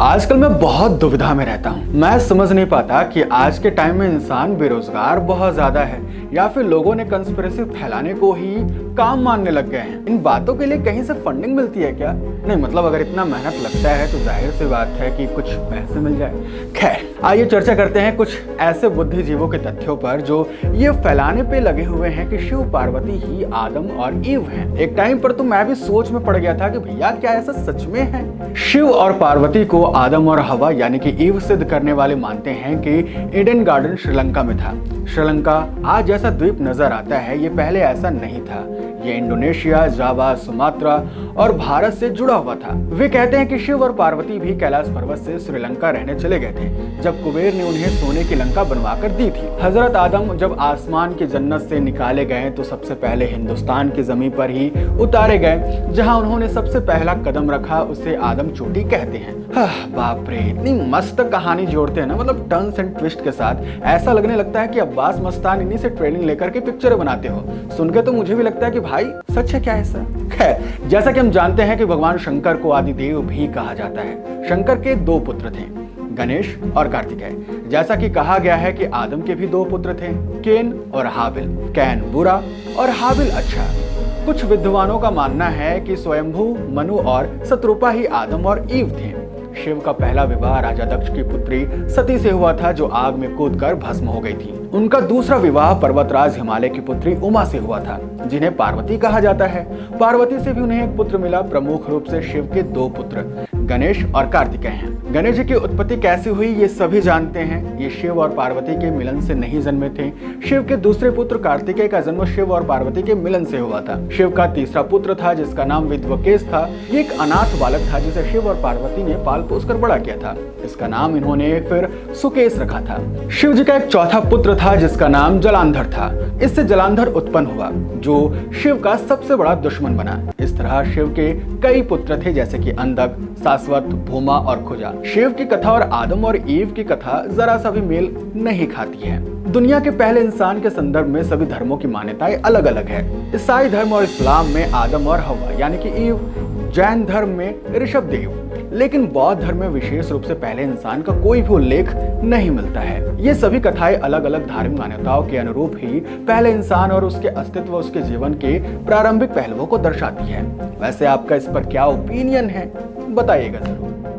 आजकल मैं बहुत दुविधा में रहता हूँ। मैं समझ नहीं पाता कि आज के टाइम में इंसान बेरोजगार बहुत ज्यादा है या फिर लोगों ने कंस्पिरेसी फैलाने को ही काम मानने लग गए हैं। इन बातों के लिए कहीं से फंडिंग मिलती है क्या? नहीं, मतलब अगर इतना मेहनत लगता है तो जाहिर सी बात है कि कुछ पैसे मिल जाए। खैर, आइए चर्चा करते हैं कुछ ऐसे बुद्धिजीवों के तथ्यों पर जो ये फैलाने पे लगे हुए हैं कि शिव पार्वती ही आदम और ईव हैं। एक टाइम पर तो मैं भी सोच में पड़ गया था कि भैया क्या ऐसा सच में है? शिव और पार्वती को आदम और हवा यानी कि ईव सिद्ध करने वाले मानते हैं कि ईडन गार्डन श्रीलंका में था। श्रीलंका आज जैसा द्वीप नजर आता है ये पहले ऐसा नहीं था। ये इंडोनेशिया, जावा, सुमात्रा और भारत से जुड़ा हुआ था। वे कहते हैं कि शिव और पार्वती भी कैलाश पर्वत से श्रीलंका रहने चले गए थे जब कुबेर ने उन्हें सोने की लंका बनवाकर दी थी। हजरत आदम जब आसमान की जन्नत से निकाले गए तो सबसे पहले हिंदुस्तान की जमीन पर ही उतारे गए। जहां उन्होंने सबसे पहला कदम रखा उसे आदम चोटी कहते हैं। बाप रे, इतनी मस्त कहानी जोड़ते हैं ना, मतलब टर्न्स एंड ट्विस्ट के साथ। ऐसा लगने लगता है कि अब्बास मस्तान इन्हीं से ट्रेनिंग लेकर के पिक्चर बनाते हो। सुन के तो मुझे भी लगता है कि भाई सच है क्या ऐसा? खैर, जैसा कि हम जानते हैं कि भगवान शंकर को आदिदेव भी कहा जाता है। शंकर के दो पुत्र थे, गणेश और कार्तिकेय। जैसा कि कहा गया है कि आदम के भी दो पुत्र थे, केन और हाबिल। कैन बुरा और हाबिल अच्छा। कुछ विद्वानों का मानना है कि स्वयंभू, मनु और शत्रुपा ही आदम और ईव थे। शिव का पहला विवाह राजा दक्ष की पुत्री सती से हुआ था जो आग में कूदकर भस्म हो गई थी। उनका दूसरा विवाह पर्वतराज हिमालय की पुत्री उमा से हुआ था जिन्हें पार्वती कहा जाता है। पार्वती से भी उन्हें एक पुत्र मिला। प्रमुख रूप से शिव के दो पुत्र गणेश और कार्तिकेय हैं। गणेश जी की उत्पत्ति कैसे हुई ये सभी जानते हैं। ये शिव और पार्वती के मिलन से नहीं जन्मे थे। शिव के दूसरे पुत्र कार्तिकेय का जन्म शिव और पार्वती के मिलन से हुआ था। शिव का तीसरा पुत्र था जिसका नाम विद्वकेश था। ये एक अनाथ बालक था जिसे शिव और पार्वती ने पाल पोस कर बड़ा किया था। इसका नाम इन्होंने फिर सुकेश रखा था। शिव जी का एक चौथा पुत्र था जिसका नाम जलांधर था। इससे जलांधर उत्पन्न हुआ जो शिव का सबसे बड़ा दुश्मन बना। इस तरह शिव के कई पुत्र थे जैसे कि अंधक, शाश्वत, भूमा और खुजा। शिव की कथा और आदम और ईव की कथा जरा सा भी मेल नहीं खाती है। दुनिया के पहले इंसान के संदर्भ में सभी धर्मों की मान्यताएं अलग अलग है। ईसाई धर्म और इस्लाम में आदम और हवा यानी कि ईव, जैन धर्म में ऋषभ देव, लेकिन बौद्ध धर्म में विशेष रूप से पहले इंसान का कोई भी उल्लेख नहीं मिलता है। ये सभी कथाएं अलग अलग धार्मिक मान्यताओं के अनुरूप ही पहले इंसान और उसके अस्तित्व, उसके जीवन के प्रारंभिक पहलुओं को दर्शाती है। वैसे आपका इस पर क्या ओपिनियन है बताइएगा जरूर।